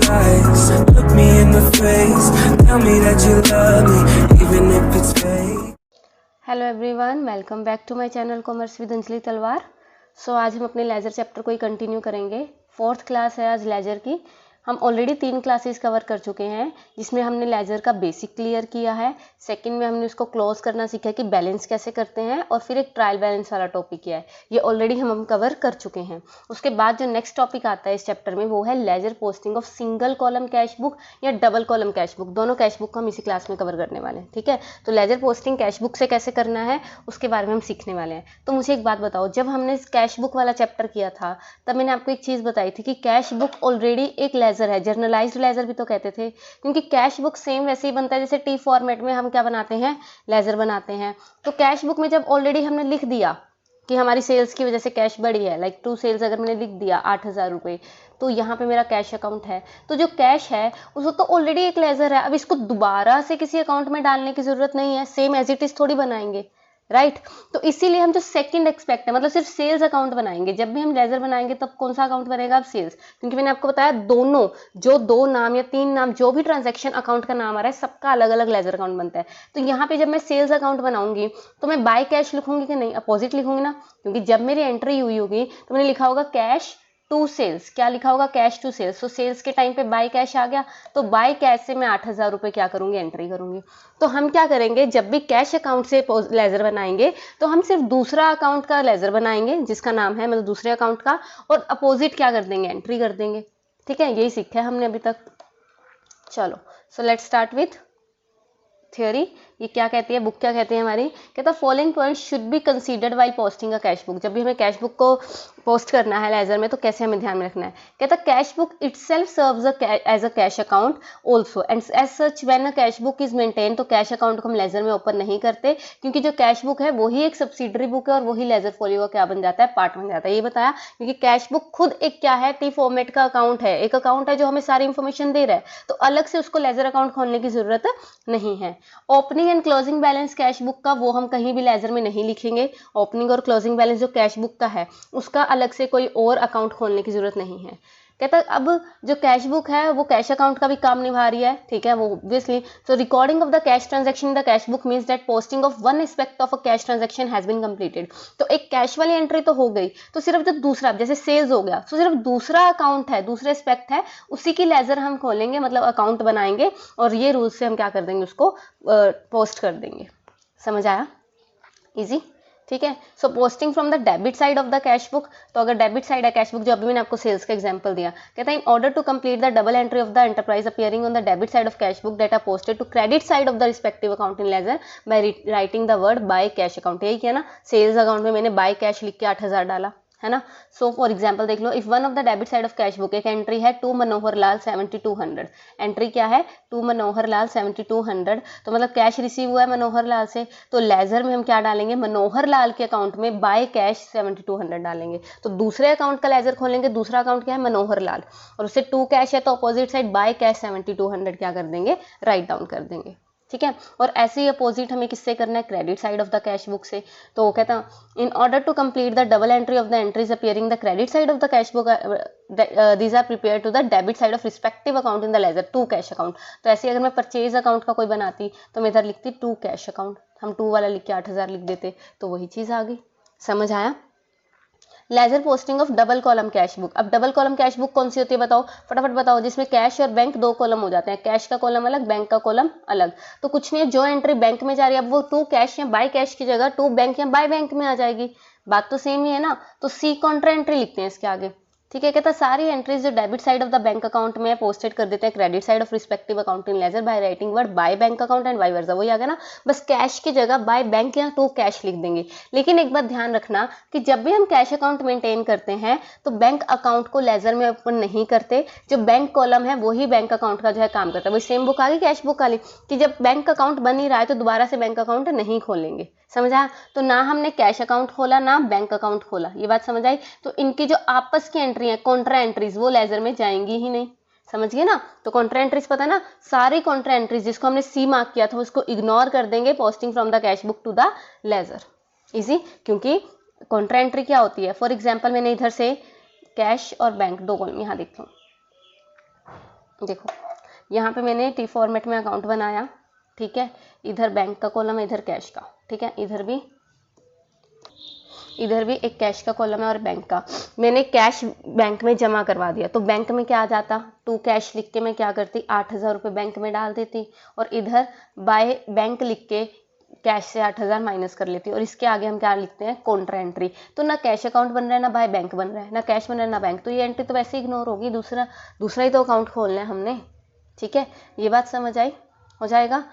eyes, look me in the face, tell me that you love me, even if it's fake. Hello everyone, welcome back to my channel commerce with Anjali Talwar. So आज हम अपने ledger chapter को ही continue करेंगे। Fourth class है आज laser की। हम ऑलरेडी 3 क्लासेस कवर कर चुके हैं, जिसमें हमने लेजर का बेसिक क्लियर किया है। सेकंड में हमने उसको क्लोज करना सीखा कि बैलेंस कैसे करते हैं, और फिर एक ट्रायल बैलेंस वाला टॉपिक किया है। ये ऑलरेडी हम कवर कर चुके हैं। उसके बाद जो नेक्स्ट टॉपिक आता है इस चैप्टर में, वो है ledger posting of single column cash book या डबल कॉलम कैश बुक। दोनों कैश बुक को हम इसी क्लास में कवर करने वाले हैं, ठीक है। तो लेजर पोस्टिंग कैश बुक से कैसे करना है उसके बारे में हम सीखने वाले हैं। तो मुझे एक बात बताओ, जब हमने कैश बुक वाला चैप्टर किया था तब मैंने आपको एक चीज़ बताई थी कि कैश बुक ऑलरेडी एक लेजर है, जर्नलाइज्ड लेजर भी तो कहते थे, क्योंकि कैश बुक सेम वैसे ही बनता है जैसे टी फॉर्मेट में हम क्या बनाते हैं, लेजर बनाते हैं। तो कैश बुक में जब ऑलरेडी हमने लिख दिया कि हमारी सेल्स की वजह से कैश बढ़ी है, लाइक 2 सेल्स अगर मैंने लिख दिया 8,000 रुपये, तो यहाँ पे मेरा कैश अकाउंट है। तो जो कैश है उसको तो ऑलरेडी एक लेजर है, अब इसको दोबारा से किसी अकाउंट में डालने की जरूरत नहीं है, सेम एज इट इज थोड़ी बनाएंगे, राइट। तो इसीलिए हम जो सेकंड एक्सपेक्ट है, मतलब सिर्फ सेल्स अकाउंट बनाएंगे। जब भी हम लेजर बनाएंगे तब कौन सा अकाउंट बनेगा, अब सेल्स, क्योंकि मैंने आपको बताया दोनों जो 2 नाम या 3 नाम जो भी ट्रांजैक्शन अकाउंट का नाम आ रहा है सबका अलग अलग लेजर अकाउंट बनता है। तो यहाँ पे जब मैं सेल्स अकाउंट बनाऊंगी तो मैं बाय कैश लिखूंगी कि नहीं, अपोजिट लिखूंगी ना, क्योंकि जब मेरी एंट्री हुई होगी तो मैंने लिखा होगा कैश टू सेल्स। क्या लिखा होगा, कैश टू सेल्स। तो सेल्स के टाइम पे बाय कैश आ गया, तो बाय कैश से मैं 8,000 रुपये क्या करूंगी, एंट्री करूंगी। तो हम क्या करेंगे, जब भी कैश अकाउंट से लेजर बनाएंगे तो हम सिर्फ दूसरा अकाउंट का लेजर बनाएंगे जिसका नाम है, मतलब दूसरे अकाउंट का, और अपोजिट क्या कर देंगे, एंट्री कर देंगे, ठीक है। यही सीखा है हमने अभी तक। चलो, so let's start with theory. ये क्या कहती है, बुक क्या कहती है हमारी, कहता following points should be considered while posting a cash book. जब भी हमें कैश बुक को पोस्ट करना है लेजर में तो कैसे हमें ध्यान में रखना है। कहता cash book itself serves as a cash account also and as such when a cash book is maintain. तो कैश अकाउंट को हम लेजर में ओपन नहीं करते, क्योंकि जो कैश बुक है वही एक सब्सिडरी बुक है और वही लेजर फोलियो का क्या बन जाता है, पार्ट बन जाता है। ये बताया, क्योंकि कैश बुक खुद एक क्या है, टी फॉर्मेट का अकाउंट है, एक अकाउंट है जो हमें सारी इंफॉर्मेशन दे रहा है, तो अलग से उसको लेजर अकाउंट खोलने की जरूरत नहीं है। Opening and closing balance cash book का वो हम कहीं भी लेजर में नहीं लिखेंगे। ओपनिंग और क्लोजिंग बैलेंस जो कैश बुक का है उसका अलग से कोई और अकाउंट खोलने की जरूरत नहीं है। कहता अब जो कैश बुक है वो कैश अकाउंट का भी काम निभा रही है, ठीक है, वो obviously. So recording of the cash transaction in the cash book means that posting of one aspect of a cash transaction has been completed. तो एक कैश वाली एंट्री तो हो गई, तो सिर्फ जो दूसरा, जैसे सेल्स हो गया, तो सिर्फ दूसरा अकाउंट है, दूसरे एस्पेक्ट है, उसी की लेजर हम खोलेंगे, मतलब अकाउंट बनाएंगे, और ये रूल से हम क्या कर देंगे, उसको पोस्ट कर देंगे। समझ आया, इजी, ठीक है। So posting from the debit side of the cash book. तो अगर डेबिट साइड है कैश बुक, जो अभी मैंने आपको सेल्स का एग्जांपल दिया, कहता है in order to complete the double entry of the enterprise appearing on the debit side of cash book data posted to credit side of the respective account in ledger by writing the word by cash account. यही किया ना, sales account में मैंने by cash लिख के 8,000 डाला, है ना। सो फॉर एग्जाम्पल देख लो, if one of the debit side of cash book, एक एंट्री है टू मनोहर लाल 7200, एंट्री क्या है, टू मनोहर लाल 7200, तो मतलब कैश रिसीव हुआ है मनोहर लाल से, तो लेजर में हम क्या डालेंगे, मनोहर लाल के अकाउंट में बाय कैश 7200 डालेंगे। तो दूसरे अकाउंट का लेजर खोलेंगे, दूसरा अकाउंट क्या है, मनोहर लाल, और उससे 2 कैश है तो अपोजिट साइड बाय कैश 7200 क्या कर देंगे, राइट डाउन कर देंगे, ठीक है। और ऐसे ही अपोजिट हमें किससे करना है, credit side of the cash book से। तो वो कहता in order to complete the double entry of the entries appearing the credit side of the cash book these are prepare to the debit side of respective account in the ledger to cash account. तो ऐसे अगर मैं purchase account का कोई बनाती तो मैं इधर लिखती टू कैश अकाउंट, हम 2 वाला लिख के 8,000 लिख देते, तो वही चीज आ गई। समझ आया। Ledger posting of double column cash book. अब डबल कॉलम कैश बुक कौन सी होती है बताओ, फटाफट बताओ, जिसमें कैश और बैंक 2 कॉलम हो जाते हैं, कैश का कॉलम अलग, बैंक का कॉलम अलग। तो कुछ नहीं है, जो एंट्री बैंक में जा रही है अब वो टू कैश या बाय कैश की जगह टू बैंक या बाय बैंक में आ जाएगी, बात तो सेम ही है ना। तो सी कॉन्ट्रा एंट्री लिखते हैं इसके आगे, ठीक है। कहता सारी एंट्रीज जो debit side of the bank account में पोस्टेड कर देते हैं credit side of respective account in ledger by writing word by bank account and vice versa. वही आ गया ना, बस कैश की जगह बाय बैंक या टू कैश लिख देंगे। लेकिन एक बात ध्यान रखना कि जब भी हम कैश अकाउंट मेंटेन करते हैं तो बैंक अकाउंट को लेजर में ओपन नहीं करते, जो बैंक कॉलम है वही बैंक अकाउंट का जो है काम करता है। वही सेम बुक आ गई कैश बुक वाली कि जब बैंक अकाउंट बन ही रहा है तो दोबारा से बैंक अकाउंट नहीं खोलेंगे, समझा। तो ना हमने कैश अकाउंट खोला ना बैंक अकाउंट खोला, ये बात समझ आई। तो इनकी जो आपस की एंट्री है कॉन्ट्रा एंट्रीज वो लेजर में जाएंगी ही नहीं, समझ गए ना। तो कॉन्ट्रा एंट्रीज पता है ना, सारी कॉन्ट्रा एंट्रीज जिसको हमने सी मार्क किया था उसको इग्नोर कर देंगे posting from the cash book to the ledger. Easy, क्योंकि कॉन्ट्रा एंट्री क्या होती है, फॉर एग्जाम्पल मैंने इधर से कैश और बैंक 2 कॉलम यहाँ देख लो, देखो यहाँ पे मैंने टी फॉर्मेट में अकाउंट बनाया, ठीक है। इधर बैंक का कॉलम है, इधर कैश का, ठीक है। इधर भी एक कैश का कॉलम है और बैंक का। मैंने कैश बैंक में जमा करवा दिया, तो बैंक में क्या आ जाता, टू कैश लिख के मैं क्या करती, 8,000 रुपये बैंक में डाल देती, और इधर बाय बैंक लिख के कैश से 8,000 माइनस कर लेती। और इसके आगे हम क्या लिखते हैं, कॉन्ट्रा एंट्री। तो ना कैश अकाउंट बन रहा है, ना बाय बैंक बन रहा है, ना कैश बन रहा है, ना बैंक, तो ये एंट्री तो वैसे इग्नोर होगी। दूसरा ही तो अकाउंट खोलना है हमने, ठीक है। ये बात समझ आई, हो जाएगा।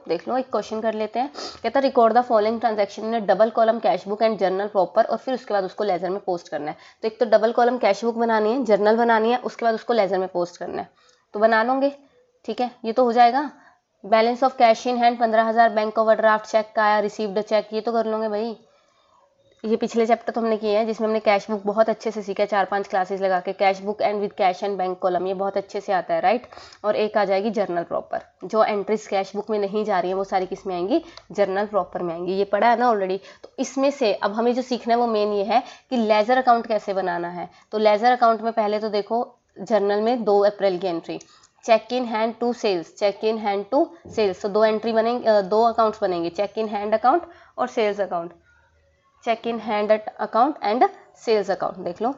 देख लो, एक क्वेश्चन कर लेते हैं। कहता है record the following transaction in double column cash book and journal proper, और फिर उसके बाद उसको लेजर में पोस्ट करना है। तो एक तो डबल कॉलम कैश बुक बनानी है, जर्नल बनानी है, उसके बाद उसको लेजर में पोस्ट करना है। तो बना लोगे, ठीक है। ये तो हो जाएगा। Balance of cash in hand 15,000, bank overdraft cheque का आया, रिसीव्ड चेक, ये तो कर लोगे भाई। ये पिछले चैप्टर तो हमने किए हैं, जिसमें हमने कैश बुक बहुत अच्छे से सीखा है, 4-5 क्लासेस लगा के। Cash book and with cash and bank column, ये बहुत अच्छे से आता है, राइट। और एक आ जाएगी जर्नल प्रॉपर। जो एंट्रीज कैश बुक में नहीं जा रही है वो सारी किस में आएंगी, जर्नल प्रॉपर में आएंगी। ये पढ़ा है ना ऑलरेडी। तो इसमें से अब हमें जो सीखना है वो मेन ये है कि लेजर अकाउंट कैसे बनाना है। तो लेजर अकाउंट में पहले तो देखो, जर्नल में 2 अप्रैल की entry, cheque in hand to sales, cheque in hand to sales. तो 2 एंट्री बनेंगे, 2 अकाउंट्स बनेंगे, चेक इन हैंड अकाउंट और sales account. Cheque in hand account and sales account, देख लो,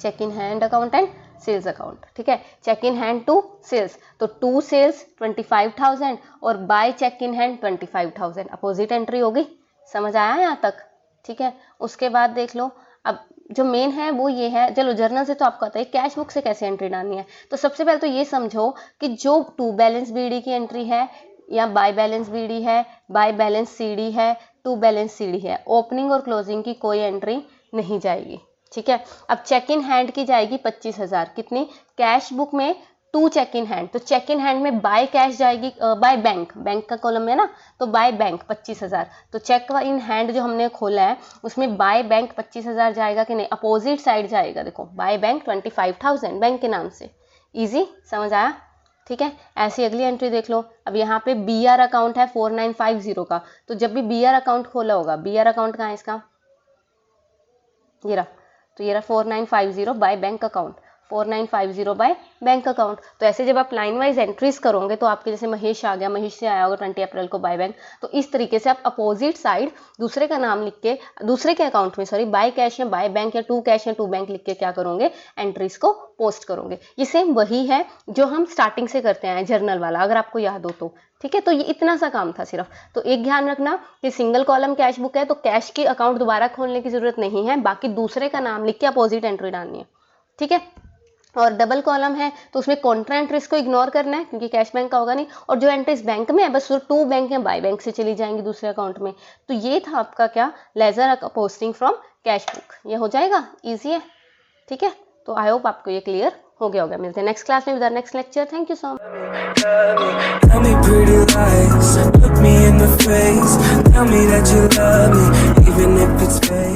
cheque in hand account and sales account, ठीक है। Cheque in hand to sales, तो to sales 25,000 और by cheque in hand 25,000, opposite entry होगी। समझ आया यहाँ तक, ठीक है। उसके बाद देख लो, अब जो मेन है वो ये है। चलो जर्नल से तो आपको आता है, कैश बुक से कैसे एंट्री डालनी है। तो सबसे पहले तो ये समझो कि जो टू बैलेंस बीडी की एंट्री है, या बाय बैलेंस बीडी है, बाय बैलेंस सीडी है, टू बैलेंस सीडी है, ओपनिंग और क्लोजिंग की कोई एंट्री नहीं जाएगी, ठीक है। अब चेक इन हैंड की जाएगी 25,000, कितनी, कैश बुक में 2 चेक इन हैंड, तो चेक इन हैंड में बाय कैश जाएगी, बाय बैंक, बैंक का कॉलम है ना, तो बाय बैंक 25,000। तो चेक इन हैंड जो हमने खोला है उसमें बाय बैंक 25,000 जाएगा कि नहीं, अपोजिट साइड जाएगा। देखो बाय बैंक 25,000 बैंक के नाम से, इजी, समझ आया, ठीक है। ऐसी अगली एंट्री देख लो। अब यहाँ पे BR अकाउंट है 4950 का, तो जब भी BR अकाउंट खोला होगा, BR अकाउंट कहाँ है इसका, ये रहा, तो ये रहा 4950 bye bank account, 4950 bye bank account. तो ऐसे जब आप लाइन वाइज एंट्रीज करोगे, तो आपके जैसे महेश आ गया, महेश से आया होगा 20 अप्रैल को बाय बैंक, तो इस तरीके से आप अपोजिट साइड दूसरे का नाम लिख के, दूसरे के अकाउंट में, सॉरी, बाय कैश या बाय बैंक या टू कैश या टू बैंक लिख के क्या करोगे, एंट्रीज को पोस्ट करोगे। ये सेम वही है जो हम स्टार्टिंग से करते हैं, जर्नल वाला, अगर आपको याद हो तो, ठीक है। तो ये इतना सा काम था सिर्फ। तो एक ध्यान रखना कि सिंगल कॉलम कैश बुक है तो कैश की अकाउंट दोबारा खोलने की जरूरत नहीं है, बाकी दूसरे का नाम लिख के अपोजिट एंट्री डालनी है, ठीक है। और डबल कॉलम है तो उसमें कॉन्ट्रा एंट्रीज को इग्नोर करना है, क्योंकि कैश बैंक का होगा नहीं। और जो एंट्रीज बैंक में है, बस टू बैंक या बाय बैंक से चली जाएंगी दूसरे अकाउंट में। तो ये था आपका क्या, ledger posting from cash book. ये हो जाएगा, इजी है, ठीक है। तो आई होप आपको ये क्लियर हो गया होगा। मिलते हैं नेक्स्ट क्लास में with next lecture. Thank you so much. Tell me pretty lies, look me in the face, tell me that you love me, even if it's fake.